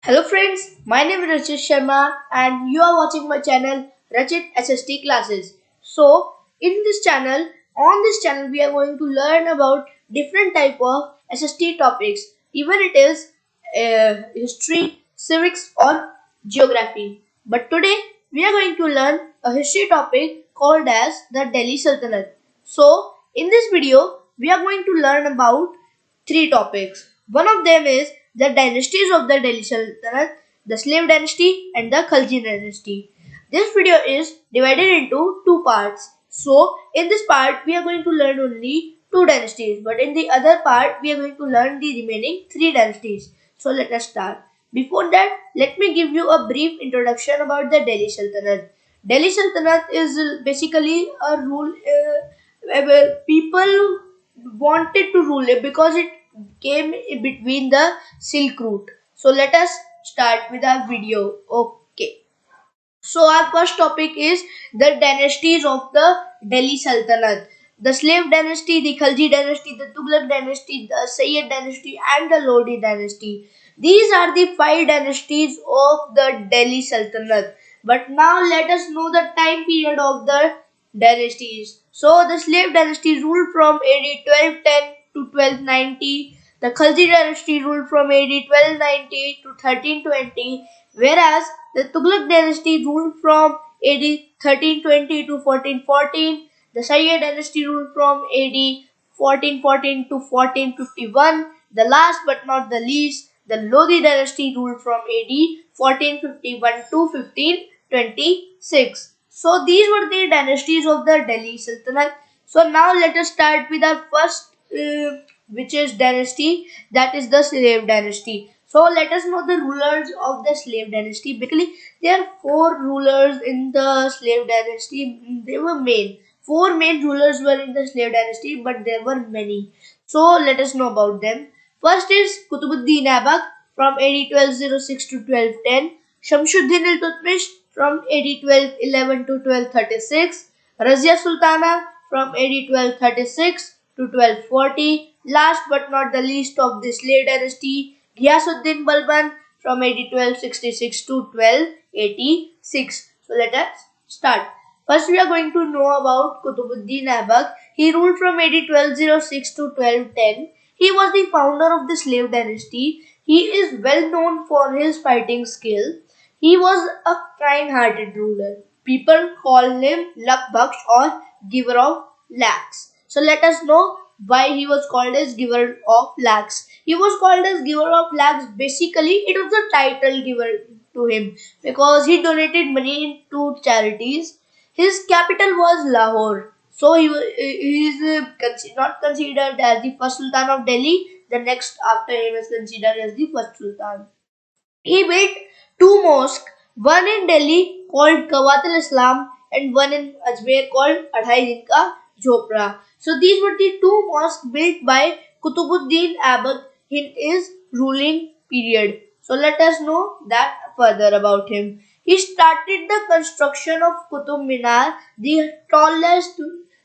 Hello friends, my name is Rachit Sharma and you are watching my channel Rachit SST Classes. So, on this channel we are going to learn about different type of SST topics, even it is history, civics or geography. But today we are going to learn a history topic called as the Delhi Sultanate. So, in this video we are going to learn about three topics. One of them is the dynasties of the Delhi Sultanate, the slave dynasty and the Khalji dynasty. This video is divided into two parts. So, in this part, we are going to learn only two dynasties, but in the other part, we are going to learn the remaining three dynasties. So, let us start. Before that, let me give you a brief introduction about the Delhi Sultanate. Delhi Sultanate is basically a rule where people wanted to rule it because it came in between the Silk Route. So let us start with our video. Okay. So our first topic is the dynasties of the Delhi Sultanate. The slave dynasty, the Khalji dynasty, the Tughlaq dynasty, the Sayyid dynasty and the Lodi dynasty. These are the five dynasties of the Delhi Sultanate. But now let us know the time period of the dynasties. So the slave dynasty ruled from AD 1210 to 1290. The Khalji dynasty ruled from AD 1290 to 1320, whereas the Tughlaq dynasty ruled from AD 1320 to 1414. The Sayyid dynasty ruled from AD 1414 to 1451. The last but not the least, the Lodi dynasty ruled from AD 1451 to 1526. So these were the dynasties of the Delhi Sultanate. So now let us start with our first, which is dynasty, that is the slave dynasty. So let us know the rulers of the slave dynasty. Basically, there are four rulers in the slave dynasty. They were main. Four main rulers were in the slave dynasty, but there were many. So let us know about them. First is Qutbuddin Aibak from AD 1206 to 1210. Shamsuddin Iltutmish from AD 1211 to 1236. Razia Sultana from AD 1236 to 1240. Last but not the least of the slave dynasty, Ghiyasuddin Balban from AD 1266 to 1286. So let us start. First we are going to know about Qutbuddin Aibak. He ruled from AD 1206 to 1210. He was the founder of the slave dynasty. He is well known for his fighting skill. He was a kind-hearted ruler. People call him Luck Baksh or Giver of Lakhs. So let us know why he was called as Giver of Lakhs. He was called as Giver of Lakhs. Basically, it was a title given to him because he donated money to charities. His capital was Lahore. So he is not considered as the first Sultan of Delhi. The next after him is considered as the first Sultan. He built two mosques, one in Delhi called Kawat al-Islam and one in Ajmer called Adhai Din Ka Jhopra. So these were the two mosques built by Qutbuddin Aibak in his ruling period. So let us know that further about him. He started the construction of Qutub Minar, the tallest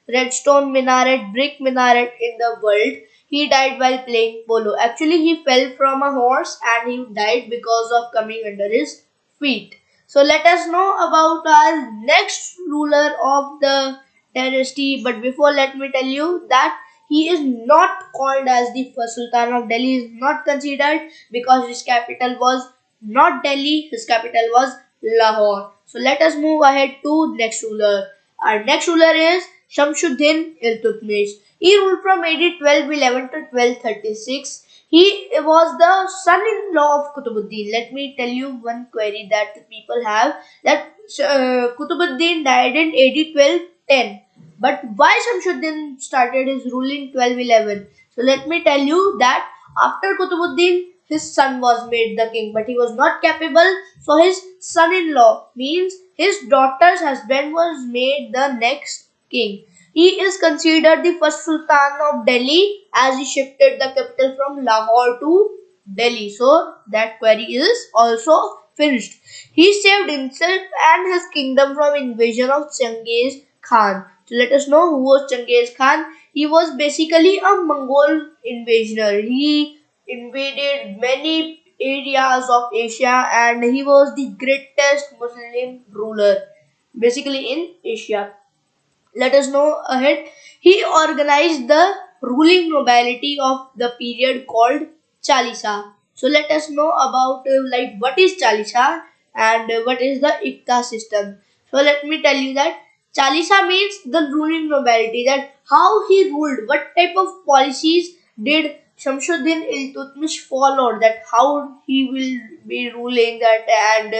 redstone minaret, brick minaret in the world. He died while playing polo. Actually, he fell from a horse and he died because of coming under his feet. So let us know about our next ruler of the dynasty. But before, let me tell you that he is not called as the first Sultan of Delhi. He is not considered because his capital was not Delhi. His capital was Lahore. So let us move ahead to next ruler. Our next ruler is Shamsuddin Iltutmish. He ruled from AD 1211 to 1236. He was the son-in-law of Qutbuddin. Let me tell you one query that the people have, that Qutbuddin died in AD 1210. But why Shamsuddin started his rule in 1211? So let me tell you that after Qutbuddin, his son was made the king, but he was not capable. So his son-in-law, means his daughter's husband, was made the next king. He is considered the first Sultan of Delhi as he shifted the capital from Lahore to Delhi. So that query is also finished. He saved himself and his kingdom from invasion of Genghis Khan. So let us know who was Genghis Khan. He was basically a Mongol invader. He invaded many areas of Asia, and he was the greatest Muslim ruler basically in Asia. Let us know ahead. He organized the ruling nobility of the period called Chalisa. So let us know about like what is Chalisa and what is the Ikta system. So let me tell you that Chalisa means the ruling nobility, that how he ruled, what type of policies did Shamsuddin Iltutmish followed, that how he will be ruling that, and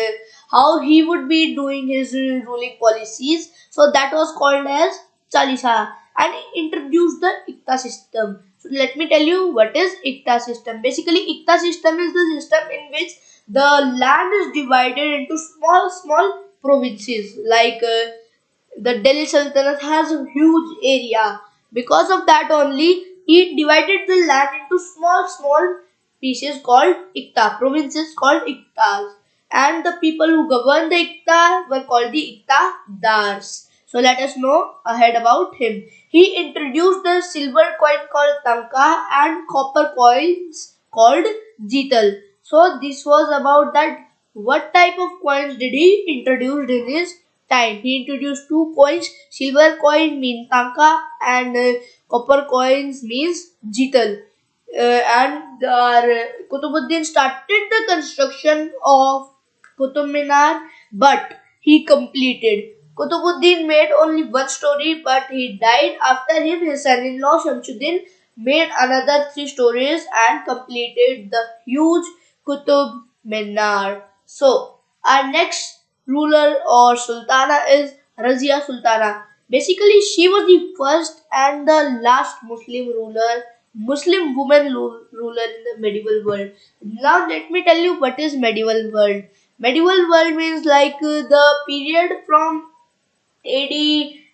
how he would be doing his ruling policies. So that was called as Chalisa, and introduced the Ikta system. So let me tell you what is Ikta system. Basically, Ikta system is the system in which the land is divided into small provinces. Like the Delhi Sultanate has a huge area. Because of that only, he divided the land into small pieces called Ikta, provinces called Iktas. And the people who governed the Ikta were called the Iktadars. So let us know ahead about him. He introduced the silver coin called Tanka and copper coins called Jital. So this was about that what type of coins did he introduce in his time. He introduced two coins. Silver coin means Tanka and copper coins means Jital. And Kutubuddin started the construction of Qutub Minar, but he completed. Kutubuddin made only one story, but he died. After him, his son-in-law Shamsuddin made another three stories and completed the huge Qutub Minar. So, our next ruler or sultana is Razia Sultana. Basically, she was the first and the last Muslim woman ruler in the medieval world. Now, let me tell you what is medieval world. Medieval world means like the period from AD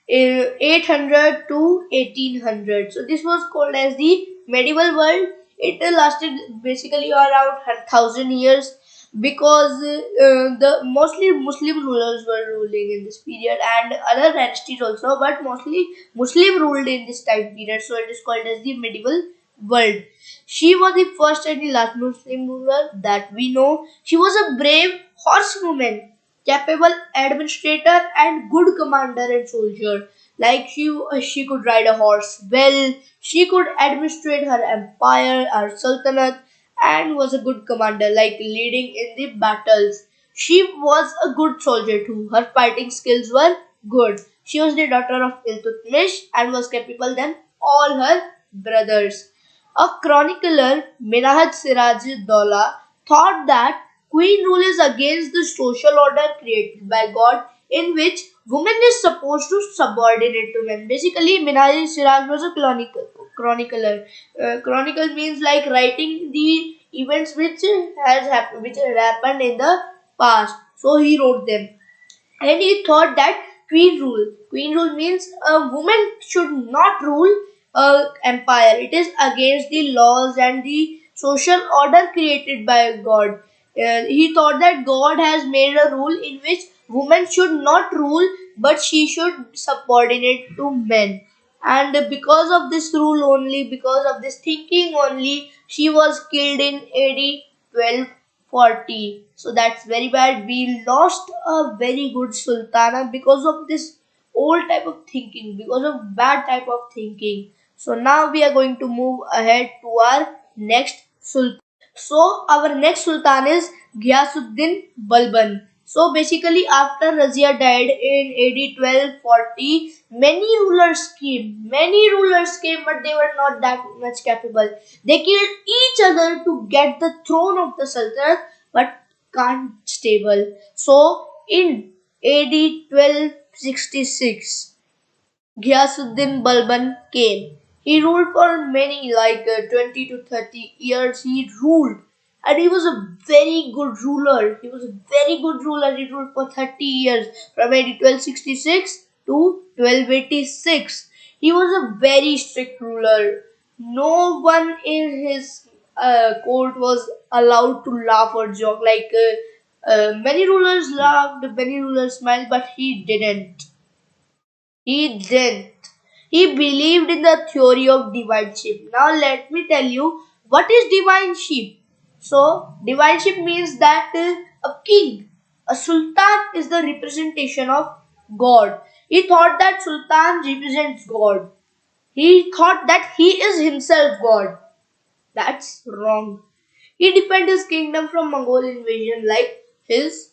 800 to 1800. So this was called as the medieval world. It lasted basically around 1,000 years, because the mostly Muslim rulers were ruling in this period, and other dynasties also, but mostly Muslim ruled in this time period. So it is called as the medieval world. She was the first and the last Muslim ruler that we know. She was a brave horsewoman, capable administrator and good commander and soldier. Like she could ride a horse well, she could administrate her empire, her sultanate, and was a good commander, like leading in the battles. She was a good soldier too. Her fighting skills were good. She was the daughter of Iltutmish and was capable than all her brothers. A chronicler, Minahaj Siraj Daulah, thought that queen rule is against the social order created by God, in which woman is supposed to subordinate to men. Basically, Minhaj Siraj was a chronicler. Chronicle means like writing the events which had happened in the past. So he wrote them, and he thought that queen rule means a woman should not rule a empire. It is against the laws and the social order created by God. He thought that God has made a rule in which women should not rule, but she should subordinate to men. And because of this rule only, because of this thinking only, she was killed in AD 1240. So that's very bad. We lost a very good sultana because of this old type of thinking, because of bad type of thinking. So now we are going to move ahead to our next sultan. So our next sultan is Ghiasuddin Balban. So basically, after Razia died in AD 1240, many rulers came, but they were not that much capable. They killed each other to get the throne of the sultanate, but can't stable. So in AD 1266, Ghiasuddin Balban came. He ruled for many, like 20 to 30 years. He ruled, and he was a very good ruler. He was a very good ruler. He ruled for 30 years, from AD 1266 to 1286. He was a very strict ruler. No one in his court was allowed to laugh or joke. Like many rulers laughed, many rulers smiled, but he didn't. He didn't. He believed in the theory of divineship. Now let me tell you what is divineship. So divineship means that a king, a sultan is the representation of God. He thought that sultan represents God. He thought that he is himself God. That's wrong. He defended his kingdom from Mongol invasion like his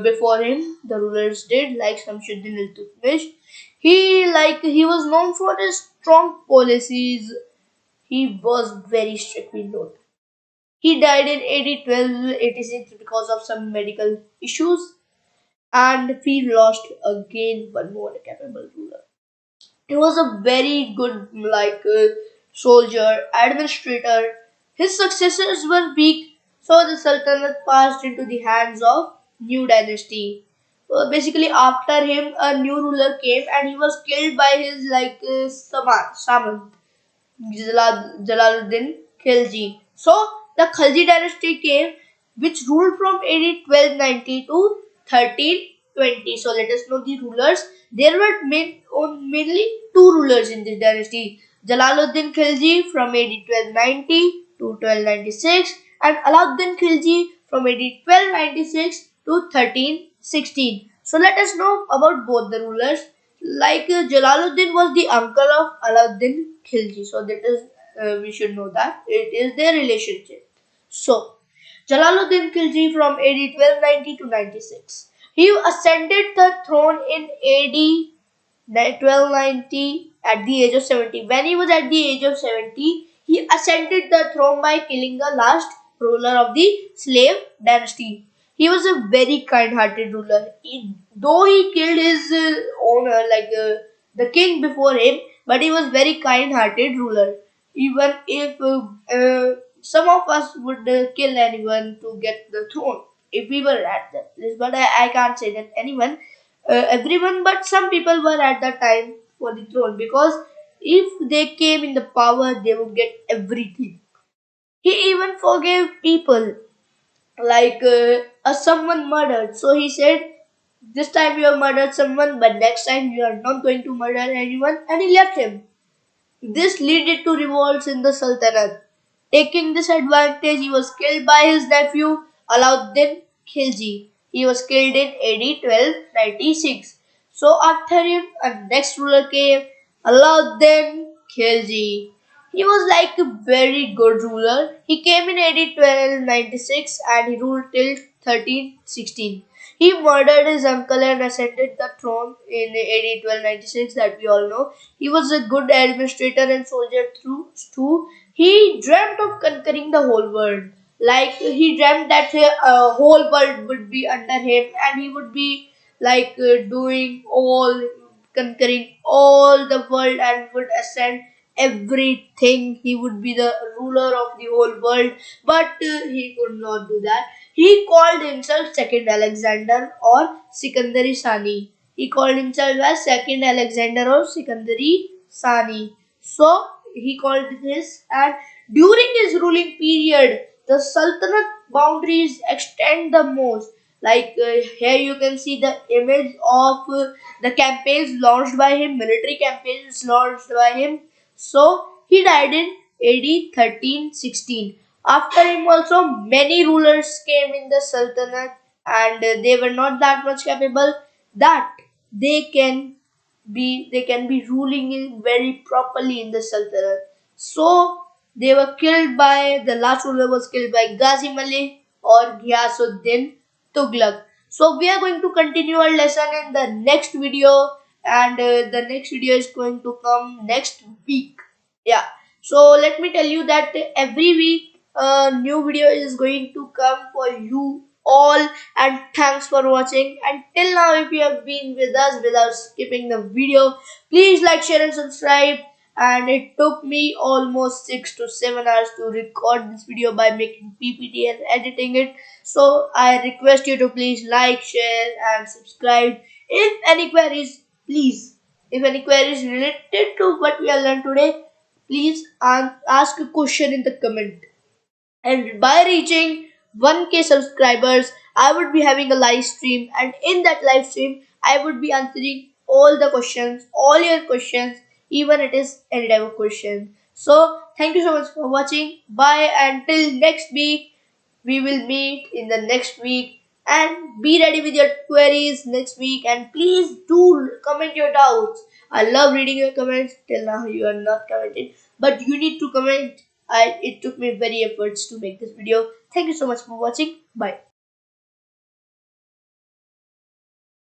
before him the rulers did, like Shamsuddin Iltutmish. He was known for his strong policies. He was very strict, we know. He died in AD 1286 because of some medical issues, and we lost again one more capable ruler. He was a very good soldier, administrator. His successors were weak, so the Sultanate passed into the hands of new dynasty. Basically, after him, a new ruler came, and he was killed by his Samant. Jalaluddin Khilji. So the Khalji dynasty came, which ruled from AD 1290 to 1320. So let us know the rulers. There were mainly two rulers in this dynasty: Jalaluddin Khilji from AD 1290 to 1296, and Alauddin Khilji from AD 1296 to 1316. So let us know about both the rulers. Jalaluddin was the uncle of Alauddin Khilji, so that is we should know that it is their relationship. So Jalaluddin Khilji from AD 1290 to 96. He ascended the throne in AD 1290 at the age of 70. When he was at the age of 70, he ascended the throne by killing the last ruler of the slave dynasty. He was a very kind-hearted ruler. Though he killed his owner, the king before him, but he was very kind-hearted ruler. Even if some of us would kill anyone to get the throne, if we were at that place, but I can't say that everyone, but some people were at that time for the throne, because if they came in the power, they would get everything. He even forgave people, someone murdered. So he said, "This time you have murdered someone, but next time you are not going to murder anyone," and he left him. This led to revolts in the Sultanate. Taking this advantage, he was killed by his nephew Alauddin Khilji. He was killed in AD 1296. So after him, a next ruler came, Alauddin Khilji. He was like a very good ruler. He came in AD 1296 and he ruled till 1316. He murdered his uncle and ascended the throne in AD 1296, that we all know. He was a good administrator and soldier too. He dreamt of conquering the whole world. Like he dreamt that a whole world would be under him, and he would be doing all, conquering all the world, and would ascend everything. He would be the ruler of the whole world, but he could not do that. He called himself Second Alexander or Sikandari Sani. He called himself as Second Alexander or Sikandari Sani. So he called this, and during his ruling period, the Sultanate boundaries extend the most. Here you can see the image of the campaigns launched by him, military campaigns launched by him. So he died in AD 1316. After him also many rulers came in the Sultanate, and they were not that much capable that they can they can be ruling in very properly in the Sultanate. So they were killed by, the last ruler was killed by Ghazi Malik or Ghiyasuddin Tughlaq. So we are going to continue our lesson in the next video, and the next video is going to come next week. Yeah. So let me tell you that every week a new video is going to come for you all, and thanks for watching. And till now, if you have been with us without skipping the video, please like, share and subscribe. And it took me almost 6 to 7 hours to record this video by making PPT and editing it. So I request you to please like, share and subscribe. If any queries, please, if any queries related to what we have learned today, please ask a question in the comment. And by reaching 1K subscribers, I would be having a live stream, and in that live stream, I would be answering all the questions, all your questions, even it is any type of question. So, thank you so much for watching. Bye, until next week. We will meet in the next week, and be ready with your queries next week, and please do comment your doubts. I love reading your comments. Till now you are not commented, but you need to comment. It took me very efforts to make this video. Thank you so much for watching. Bye.